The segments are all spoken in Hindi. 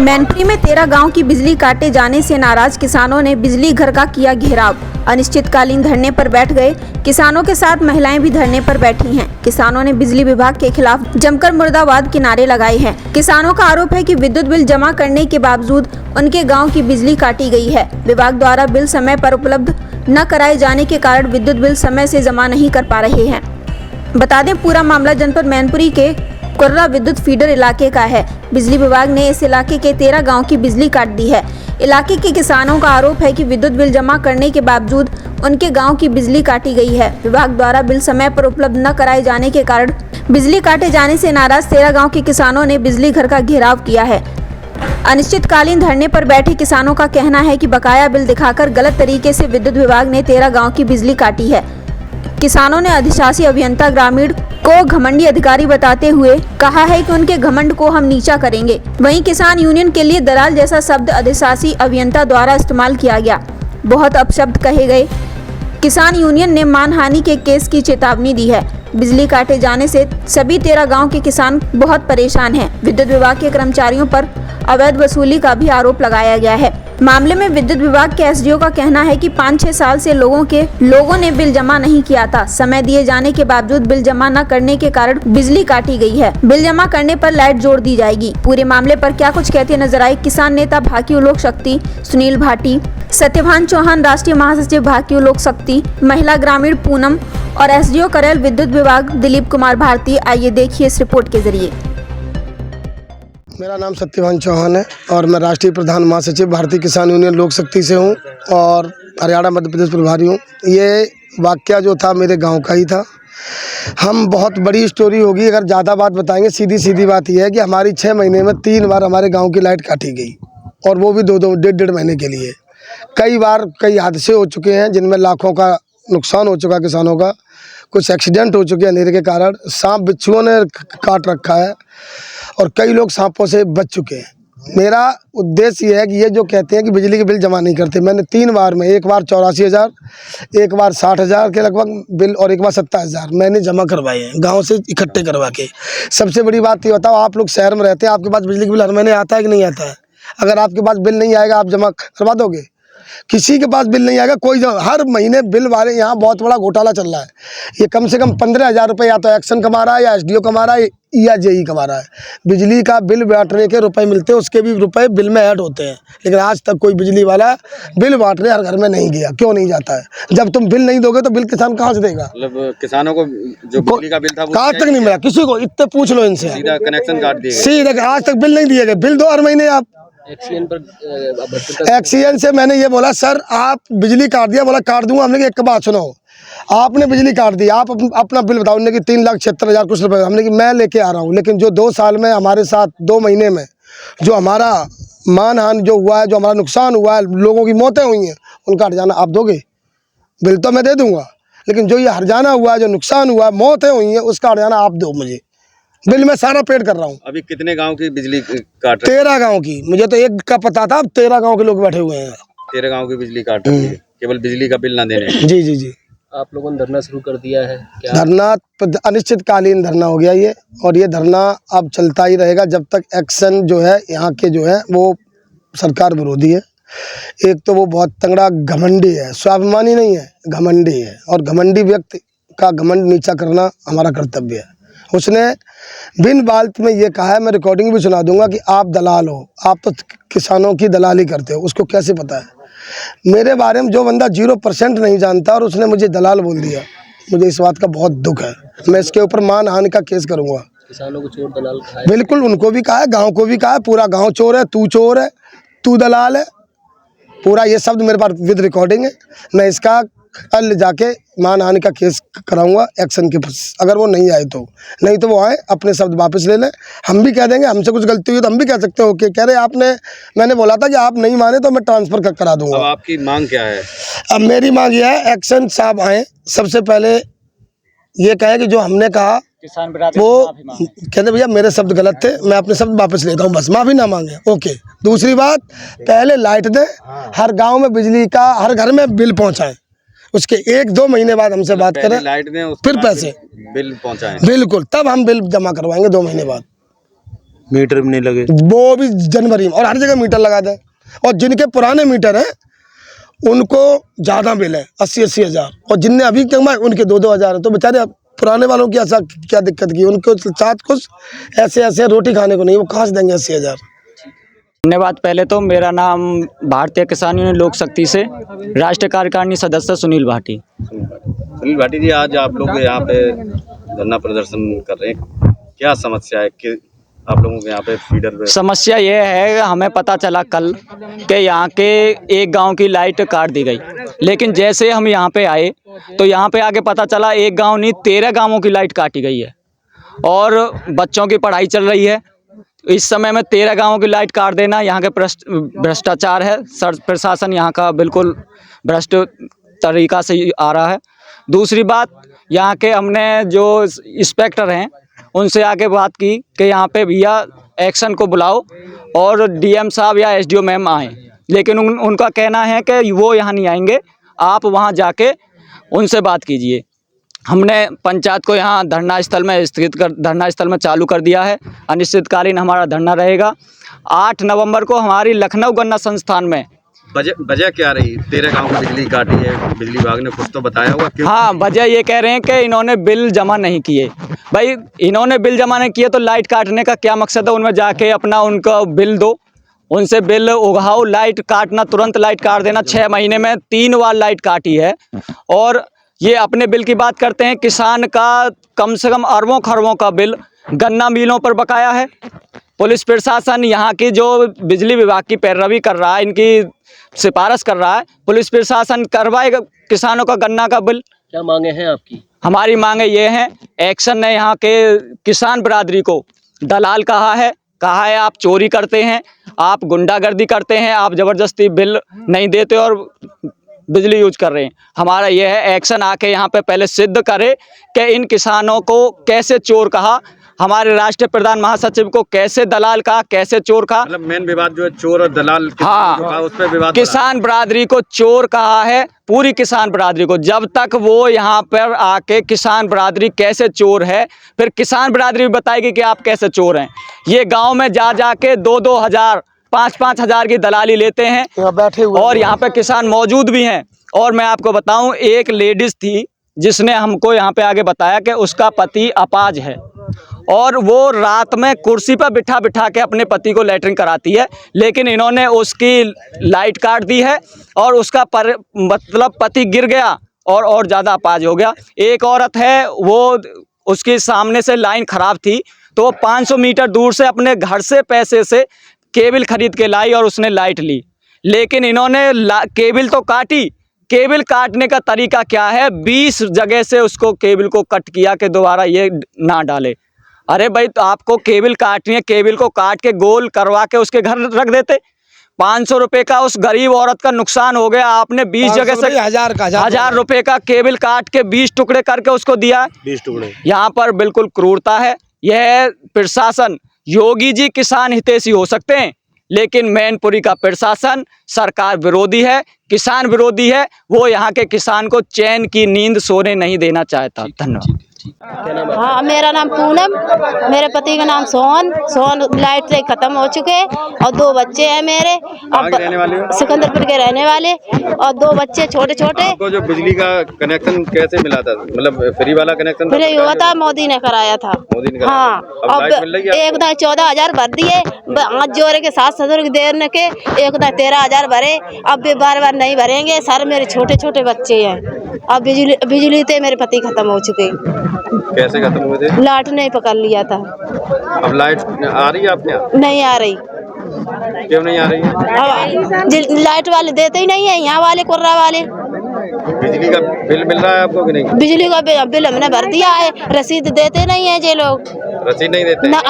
मैनपुरी में 13 गांव की बिजली काटे जाने से नाराज किसानों ने बिजली घर का किया घेराव। अनिश्चितकालीन धरने पर बैठ गए किसानों के साथ महिलाएं भी धरने पर बैठी हैं। किसानों ने बिजली विभाग के खिलाफ जमकर मुर्दाबाद के नारे लगाए हैं। किसानों का आरोप है कि विद्युत बिल जमा करने के बावजूद उनके गाँव की बिजली काटी गई है। विभाग द्वारा बिल समय पर उपलब्ध न कराए जाने के कारण विद्युत बिल समय से जमा नहीं कर पा रहे हैं। बता दें, पूरा मामला जनपद मैनपुरी के कुर्रा विद्युत फीडर इलाके का है। बिजली विभाग ने इस इलाके के 13 गांव की बिजली काट दी है। इलाके के किसानों का आरोप है कि विद्युत बिल जमा करने के बावजूद उनके गांव की बिजली काटी गई है। विभाग द्वारा बिल समय पर उपलब्ध न कराए जाने के कारण बिजली काटे जाने से नाराज 13 गांव के किसानों ने बिजली घर का घेराव किया है। अनिश्चितकालीन धरने पर बैठे किसानों का कहना है कि बकाया बिल दिखाकर गलत तरीके से विद्युत विभाग ने 13 गाँव की बिजली काटी है। किसानों ने अधिशासी अभियंता ग्रामीण को घमंडी अधिकारी बताते हुए कहा है कि उनके घमंड को हम नीचा करेंगे। वहीं किसान यूनियन के लिए दलाल जैसा शब्द अधिशासी अभियंता द्वारा इस्तेमाल किया गया। बहुत अपशब्द कहे गए। किसान यूनियन ने मानहानि के केस की चेतावनी दी है। बिजली काटे जाने से सभी 13 गांव के किसान बहुत परेशान हैं। विद्युत विभाग के कर्मचारियों पर अवैध वसूली का भी आरोप लगाया गया है। मामले में विद्युत विभाग के एसडीओ का कहना है कि 5-6 साल से लोगों ने बिल जमा नहीं किया था। समय दिए जाने के बावजूद बिल जमा न करने के कारण बिजली काटी गई है। बिल जमा करने पर लाइट जोड़ दी जाएगी। पूरे मामले पर क्या कुछ कहते नजर आए किसान नेता भाकियू लोक शक्ति सुनील भाटी, सत्यभान चौहान राष्ट्रीय महासचिव भाकियू लोक शक्ति, महिला ग्रामीण पूनम और एसडीओ करेल विद्युत विभाग दिलीप कुमार भारती। आइए देखिए इस रिपोर्ट के जरिए। मेरा नाम सत्यभान चौहान है और मैं राष्ट्रीय प्रधान महासचिव भारतीय किसान यूनियन लोक शक्ति से हूँ और हरियाणा मध्य प्रदेश प्रभारी हूँ। ये वाकया जो था मेरे गांव का ही था। हम बहुत बड़ी स्टोरी होगी अगर ज़्यादा बात बताएंगे। सीधी बात यह है कि हमारी 6 महीने में 3 बार हमारे गांव की लाइट काटी गई और वो भी 2-2, 1.5 महीने के लिए। कई बार कई हादसे हो चुके हैं जिनमें लाखों का नुकसान हो चुका किसानों का। कुछ एक्सीडेंट हो चुके हैं अंधेरे के कारण। सांप बिच्छुओं ने काट रखा है और कई लोग सांपों से बच चुके हैं। मेरा उद्देश्य ये है कि ये जो कहते हैं कि बिजली के बिल जमा नहीं करते, मैंने 3 बार में, एक बार 84,000, एक बार 60,000 के लगभग बिल और एक बार 27,000 मैंने जमा करवाए हैं गांव से इकट्ठे करवा के। सबसे बड़ी बात ये बताओ, आप लोग शहर में रहते हैं, आपके पास बिजली का बिल हर महीने आता है कि नहीं आता है? अगर आपके पास बिल नहीं आएगा आप जमा करवा दोगे? किसी के पास बिल नहीं आएगा। कोई हर महीने बिल वाले यहाँ बहुत बड़ा घोटाला चल रहा है। ये कम से कम 15,000 रुपये या तो एक्शन कमा रहा है या एसडीओ कमा रहा है या जेई कमा रहा है। बिजली का बिल बांटने के रुपए मिलते हैं, उसके भी रुपए बिल में ऐड होते हैं, लेकिन आज तक कोई बिजली वाला बिल बांटने हर घर में नहीं गया। क्यों नहीं जाता है? जब तुम बिल नहीं दोगे तो बिल किसान कहाँ से देगा? मतलब किसानों को जो बिजली का बिल था वो आज तक नहीं मिला किसी को। इतने पूछ लो इनसे, सीधा कनेक्शन काट दिए, सीधा आज तक बिल नहीं दिए गए। बिल दो हर महीने आप। एक्सीएन से मैंने ये बोला, सर आप बिजली काट दिया, बोला काट दूंगा। हमने कहा एक बात सुनो, आपने बिजली काट दी, आप अपना बिल बताओ। उन्होंने कि 3,76,000 कुछ रुपए। हमने कि मैं लेके आ रहा हूँ, लेकिन जो 2 साल में हमारे साथ 2 महीने में जो हमारा मानहानि जो हुआ है, जो हमारा नुकसान हुआ है, लोगों की मौतें हुई हैं, उनका हर्जाना आप दोगे? बिल तो मैं दे दूंगा, लेकिन जो ये हर्जाना हुआ है, जो नुकसान हुआ है, मौतें हुई हैं, उसका हर्जाना आप दो मुझे। बिल मैं सारा पेड कर रहा हूँ। अभी कितने गांव की बिजली काट रहे? 13 गाँव की। मुझे तो एक का पता था, अब 13 गाँव के लोग बैठे हुए हैं। 13 गांव की बिजली काट रही है केवल बिजली का बिल ना देने। जी। आप लोगों ने धरना शुरू कर दिया है क्या? धरना अनिश्चितकालीन धरना हो गया ये, और ये धरना अब चलता ही रहेगा जब तक एक्शन जो है यहाँ के जो है वो सरकार विरोधी है। एक तो वो बहुत तंगड़ा घमंडी है, स्वाभिमानी नहीं है, घमंडी है, और घमंडी व्यक्ति का घमंड नीचा करना हमारा कर्तव्य है। उसने बिन बात में ये कहा है, मैं रिकॉर्डिंग भी सुना दूंगा, कि आप दलाल हो, आप तो किसानों की दलाली करते हो। उसको कैसे पता है मेरे बारे में? जो बंदा 0% नहीं जानता और उसने मुझे दलाल बोल दिया, मुझे इस बात का बहुत दुख है। मैं इसके ऊपर मानहानि का केस करूंगा। किसानों को चोर दलाल कहा है? बिल्कुल, उनको भी कहा है, गाँव को भी कहा है। पूरा गाँव चोर है, तू चोर है, तू दलाल है, पूरा ये शब्द मेरे पास विद रिकॉर्डिंग है। मैं इसका कल जाके मानहानि का केस कराऊंगा एक्शन के पास। अगर वो नहीं आए तो, नहीं तो वो आए अपने शब्द वापस ले लें। हम भी कह देंगे हमसे कुछ गलती हुई तो हम भी कह सकते हो कि कह रहे आपने, मैंने बोला था कि आप नहीं माने तो मैं ट्रांसफ़र करा दूंगा। अब आपकी मांग क्या है? अब मेरी मांग यह है, एक्शन साहब आए, सबसे पहले ये कहें कि जो हमने कहा वो कहते भैया मेरे शब्द गलत थे, मैं अपने शब्द वापस लेता हूँ, बस माफ़ी ना मांगे। ओके। दूसरी बात, पहले लाइट दें, हर गाँव में बिजली का हर घर में बिल पहुँचाएँ। उसके 1-2 महीने बाद हमसे बात करें, लाइट दें, फिर पैसे बिल पहुंचाएं। बिल्कुल, तब हम बिल जमा करवाएंगे 2 महीने बाद। मीटर भी नहीं लगे, वो भी जनवरी में, और हर जगह मीटर लगा दे। और जिनके पुराने मीटर हैं उनको ज़्यादा बिल है, 80-80 हज़ार, और जिनने अभी कमाए उनके 2-2 हज़ार है। तो बेचारे पुराने वालों की ऐसा क्या दिक्कत की, उनको साथ कुछ ऐसे रोटी खाने को नहीं, वो कहाँ से देंगे 80 हज़ार। धन्यवाद। पहले तो मेरा नाम भारतीय किसान यूनियन लोक शक्ति से राष्ट्रीय कार्यकारिणी सदस्य सुनील भाटी। सुनील भाटी जी, आज आप लोग यहाँ पे धरना प्रदर्शन कर रहे हैं, क्या समस्या है कि आप लोगों के यहाँ पे फीडर पे? समस्या ये है, हमें पता चला कल कि यहाँ के एक गांव की लाइट काट दी गई, लेकिन जैसे हम यहाँ पे आए तो यहाँ पे आके पता चला एक गांव नहीं 13 गांवों की लाइट काटी गई है और बच्चों की पढ़ाई चल रही है। इस समय में 13 गांवों की लाइट काट देना यहाँ के भ्रष्टाचार है। प्रशासन यहाँ का बिल्कुल भ्रष्ट तरीका से आ रहा है। दूसरी बात, यहाँ के हमने जो इंस्पेक्टर हैं उनसे आके बात की कि यहाँ पे भैया एक्शन को बुलाओ और डीएम साहब या एसडीओ मैम आएँ, लेकिन उनका कहना है कि वो यहाँ नहीं आएंगे, आप वहाँ जाके उनसे बात कीजिए। हमने पंचायत को यहाँ धरना स्थल में चालू कर दिया है। अनिश्चितकालीन हमारा धरना रहेगा। 8 नवंबर को हमारी लखनऊ गन्ना संस्थान में वजह क्या रही? 13 गांव की बिजली काटी है, बिजली विभाग ने कुछ तो बताया होगा क्यों? हाँ, वजह ये कह रहे हैं कि इन्होंने बिल जमा नहीं किए। भाई, इन्होंने बिल जमा नहीं किए तो लाइट काटने का क्या मकसद है? उनमें जाके अपना उनका बिल दो, उनसे बिल उगाओ। लाइट काटना, तुरंत लाइट काट देना। 6 महीने में 3 बार लाइट काटी है और ये अपने बिल की बात करते हैं। किसान का कम से कम अरबों खरबों का बिल गन्ना मिलों पर बकाया है। पुलिस प्रशासन यहाँ की जो बिजली विभाग की पैरवी कर रहा है, इनकी सिफारिश कर रहा है, पुलिस प्रशासन करवाएगा किसानों का गन्ना का बिल। क्या मांगे हैं आपकी? हमारी मांगे ये हैं, एक्शन ने यहाँ के किसान बिरादरी को दलाल कहा है आप चोरी करते हैं, आप गुंडागर्दी करते हैं, आप ज़बरदस्ती बिल नहीं देते और बिजली यूज कर रहे हैं। हमारा यह है, एक्शन आके यहाँ पे पहले सिद्ध करे कि इन किसानों को कैसे चोर कहा, हमारे राष्ट्रीय प्रधान महासचिव को कैसे दलाल कहा, कैसे चोर कहा। मतलब मेन विवाद जो है चोर और दलाल, हाँ, उस पर विवाद। किसान बिरादरी को चोर कहा है, पूरी किसान बिरादरी को। जब तक वो यहाँ पर आके किसान बिरादरी कैसे चोर है, फिर किसान बिरादरी भी बताएगी कि आप कैसे चोर हैं। ये गांव में जा के 2-2 हज़ार 5-5 हज़ार की दलाली लेते हैं बैठे हुए और यहाँ पे किसान मौजूद भी हैं। और मैं आपको बताऊं, एक लेडीज थी जिसने हमको यहाँ पे आगे बताया कि उसका पति अपाज है और वो रात में कुर्सी पर बिठा के अपने पति को लेटरिन कराती है, लेकिन इन्होंने उसकी लाइट काट दी है और उसका मतलब पति गिर गया और ज़्यादा अपाज हो गया। एक औरत है, वो उसके सामने से लाइन ख़राब थी तो 500 मीटर दूर से अपने घर से पैसे से केबल खरीद के लाई और उसने लाइट ली, लेकिन इन्होंने केबल तो काटी। केबल काटने का तरीका क्या है? 20 जगह से उसको केबल को कट किया कि दोबारा ये ना डाले। अरे भाई, तो आपको केबल काटनी है, केबल को काट के गोल करवा के उसके घर रख देते। 500 रुपये का उस गरीब औरत का नुकसान हो गया। आपने 20 जगह से 1000 रुपये का केबल काट के 20 टुकड़े करके उसको दिया। 20 टुकड़े। यहाँ पर बिल्कुल क्रूरता है। यह प्रशासन, योगी जी किसान हितैषी हो सकते हैं, लेकिन मैनपुरी का प्रशासन सरकार विरोधी है, किसान विरोधी है। वो यहाँ के किसान को चैन की नींद सोने नहीं देना चाहता। धन्यवाद। हाँ, मेरा नाम पूनम, मेरे पति का नाम सोहन लाइट से ख़त्म हो चुके हैं और 2 बच्चे हैं मेरे। अब रहने वाले हो? सिकंदरपुर के रहने वाले, और 2 बच्चे छोटे छोटे। आपको जो बिजली का कनेक्शन कैसे मिला था? मतलब फ्री वाला कनेक्शन फ्री हुआ था, मोदी ने कराया था। मोदी ने कराया। हाँ, अब एक दाई 14,000 भर दिए, हाथ जोड़े के 7 ससुर के देर के, एक दाई 13,000 भरे। अब भी बार नहीं भरेंगे सर, मेरे छोटे छोटे बच्चे हैं। अब बिजली ते मेरे पति खत्म हो चुके। कैसे खत्म हुए थे? लाइट नहीं पकड़ लिया था। अब लाइट आ रही है आपके यहाँ? नहीं आ रही। क्यों नहीं आ रही है? अब लाइट वाले देते ही नहीं है, यहाँ वाले कुर्रा वाले। बिजली का बिल मिल रहा है आपको कि नहीं? बिजली का बिल हमने भर दिया है, रसीद देते नहीं है ये लोग। रसीद नहीं देते? ना,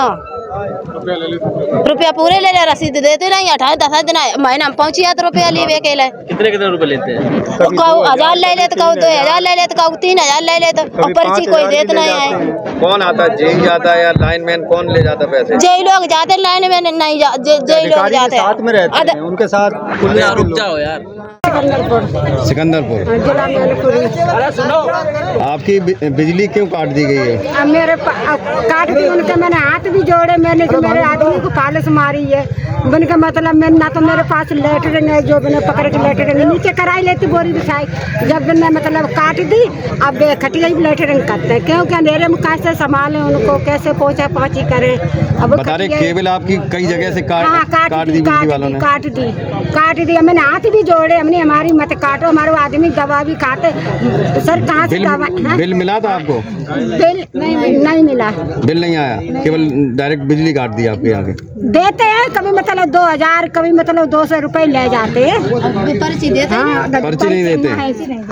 रुपया पूरे ले ले, रसीद देते नहीं। 10 दिन महीना में पहुँची तो रुपया लिए के ले। कितने रुपए लेते हैं? कहू 1000 ले ले तो कहू 2000 ले ले तो कहू 3000 ले ले, तो पर्ची कोई देते नहीं है। कौन आता? जेई आता है या लाइनमैन? कौन ले जाता पैसे? जेई लोग जाते, लाइन में नहीं जेई लोग जाते साथ में रहते हैं, उनके साथ। रुक जाओ यार। सिकंदरपुर। आपकी बिजली क्यों काट दी गई है? मेरे काट दी उनके, मैंने हाथ भी जोड़े, मैंने कि मेरे आदमी को पालस मारी है। मैंने कहा मतलब मैं ना तो मेरे पास लेटरिंग है जो मैंने पकड़ के लेटरिंग नीचे कराई लेती बोरी बिछाई, जब मैंने मतलब काट दी अब खटिया ही लेटरिंग करते हैं, क्योंकि अंधेरे में कैसे संभालें उनको, कैसे पोछा पोछी करें। अब बता रहे केबल आपकी कई जगह से काट दी बिजली वालों ने। काट दी। मैंने हाथ भी जोड़े, हमने हमारी मत काटो, हमारे आदमी दवा भी खाते। सर कहाँ से दवा? बिल मिला था आपको? बिल नहीं मिला। बिल नहीं आया, केवल डायरेक्ट बिजली काट दी आपके आगे। देते हैं कभी मतलब 2000, कभी मतलब 200 रुपए ले जाते हैं। पर्ची देते हैं? पर्ची नहीं देते।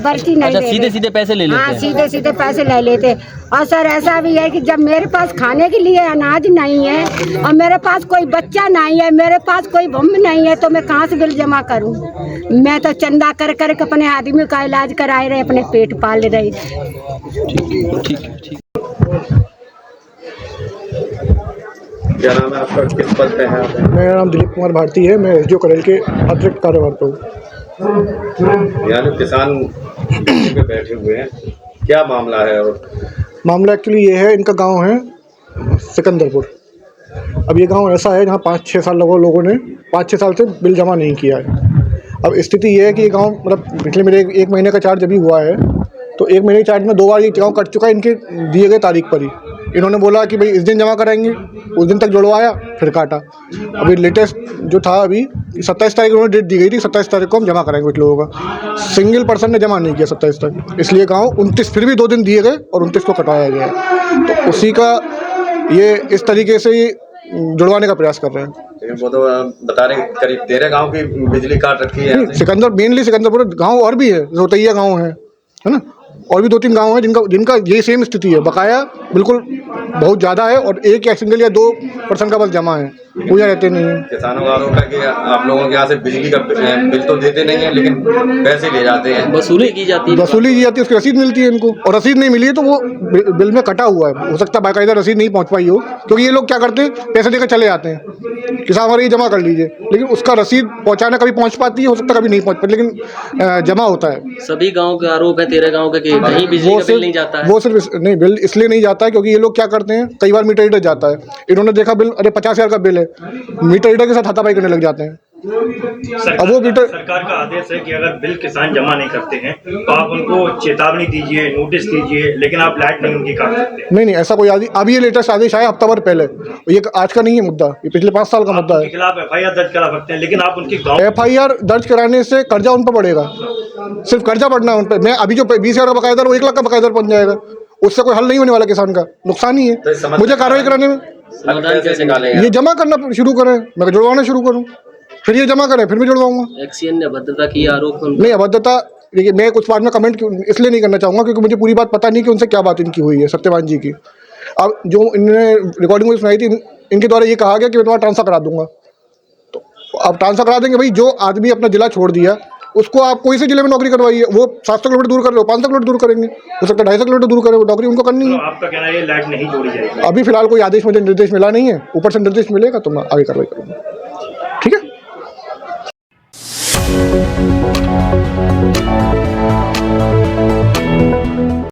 पर्ची नहीं देते, सीधे सीधे पैसे ले लेते हैं। सीधे सीधे पैसे ले लेते। और सर ऐसा भी है कि जब मेरे पास खाने के लिए अनाज नहीं है और मेरे पास कोई बच्चा नहीं है, मेरे पास कोई बम नहीं है, तो मैं कहाँ से बिल जमा करूँ? मैं तो चंदा कर कर के अपने आदमी का इलाज कराए रहे, अपने पेट पाल रही। ठीक। क्या नाम है आपका, किस पद पे है आप? मेरा नाम दिलीप कुमार भारती है, मैं एसडीओ करेल के अतिरिक्त कार्यरत हूँ। यानी किसान पे बैठे हुए हैं, क्या मामला है? और मामला एक्चुअली ये है, इनका गांव है सिकंदरपुर। अब ये गांव ऐसा है जहाँ 5-6 साल लोगों ने 5-6 साल से बिल जमा नहीं किया है। अब स्थिति ये है कि ये गांव मतलब पिछले मेरे 1 महीने का चार्ज अभी हुआ है, तो 1 महीने के चार्ज में 2 बार ये गाँव कट चुका है इनके दिए गए तारीख पर ही। इन्होंने बोला कि भाई इस दिन जमा कराएंगे, उस दिन तक जुड़वाया, फिर काटा। अभी लेटेस्ट जो था अभी 27 तारीख उन्होंने डेट दी गई थी, 27 तारीख को हम जमा कराएंगे कुछ लोगों का। सिंगल पर्सन ने जमा नहीं किया 27 तक, इसलिए गाँव 29 फिर भी 2 दिन दिए गए और 29 को कटाया गया। तो उसी का ये इस तरीके से ही जुड़वाने का प्रयास कर रहे हैं। लेकिन वो तो बता रहे करीब 13 गांव की बिजली काट रखी है। मेनली सिकंदरपुर गांव और भी है, रोतैया गांव है ना, और भी 2-3 गांव हैं जिनका ये सेम स्थिति है। बकाया बिल्कुल बहुत ज़्यादा है और 1 या सिंगल या 2% का बस जमा है, पूजा रहते नहीं है। किसानों का आरोप है कि आप लोगों के यहाँ से बिजली का बिल तो देते नहीं है, लेकिन पैसे ले जाते हैं, वसूली की जाती है। उसकी रसीद मिलती है इनको, और रसीद नहीं मिली है तो वो बिल में कटा हुआ है। हो सकता है बाकायदा रसीद नहीं पहुँच पाई हो, क्योंकि ये लोग क्या करते हैं, पैसे देकर चले जाते हैं किसान हमारे ये जमा कर लीजिए, लेकिन उसका रसीद पहुँचाना कभी पहुँच पाती है, हो सकता है कभी नहीं पहुँच पाती, लेकिन जमा होता है। सभी गाँव के आरोप है 13 गाँव के कि कहीं बिजली का बिल नहीं जाता है। वो सिर्फ नहीं, बिल इसलिए नहीं जाता है क्योंकि ये लोग क्या करते हैं, कई बार मीटर रीडर जाता है, इन्होंने देखा बिल अरे 50,000 का बिल है, मीटर रीडर के साथ हाथापाई करने लग जाते हैं। अब वो मीटर सरकार का आदेश है कि अगर बिल किसान जमा नहीं करते हैं तो आप उनको चेतावनी दीजिए, नोटिस दीजिए, लेकिन आप लाइट नहीं उनकी काट सकते। नहीं, ऐसा कोई आदेश, अभी ये लेटेस्ट आदेश आया हफ्ता भर पहले, ये आज का नहीं है मुद्दा, ये पिछले 5 साल का मुद्दा है। खिलाफ FIR दर्ज करा सकते हैं, लेकिन आप उनके गाँव FIR दर्ज कराने से कर्जा उन पर बढ़ेगा, सिर्फ कर्जा बढ़ना है उन पर। मैं अभी जो 20,000 का बकायदार वो 1 लाख का बकायदार बन जाएगा, उससे कोई हल नहीं होने वाला, किसान का नुकसान ही है। मुझे कार्रवाई कराने में ये जमा करना शुरू करें, मैं जुड़वाना शुरू करूँ, फिर ये जमा करें, फिर मैं जुड़वाऊंगा। एक्सीएन ने अभद्रता की आरोप नहीं, अभद्रता देखिए, मैं कुछ बात में कमेंट इसलिए नहीं करना चाहूँगा क्योंकि मुझे पूरी बात पता नहीं कि उनसे क्या बात इनकी हुई है, सत्यवान जी की। अब जो इन्होंने रिकॉर्डिंग में सुनाई थी, इनके द्वारा ये कहा गया कि मैं तुम्हारा ट्रांसफ़र करा दूंगा। तो अब ट्रांसफ़र करा देंगे, भाई जो आदमी अपना जिला छोड़ दिया उसको आप कोई से जिले में नौकरी करवाइए, वो 700 किलोमीटर दूर कर रहे हो, 500 किलोमीटर दूर करेंगे, हो सकता है 250 किलोमीटर दूर करें, वो नौकरी उनको करनी है। आपका कहना है ये लाइट नहीं जोड़ी जाएगी? अभी फिलहाल कोई आदेश मुझे निर्देश मिला नहीं है, ऊपर से निर्देश मिलेगा तो मैं आगे कार्रवाई करूँगा।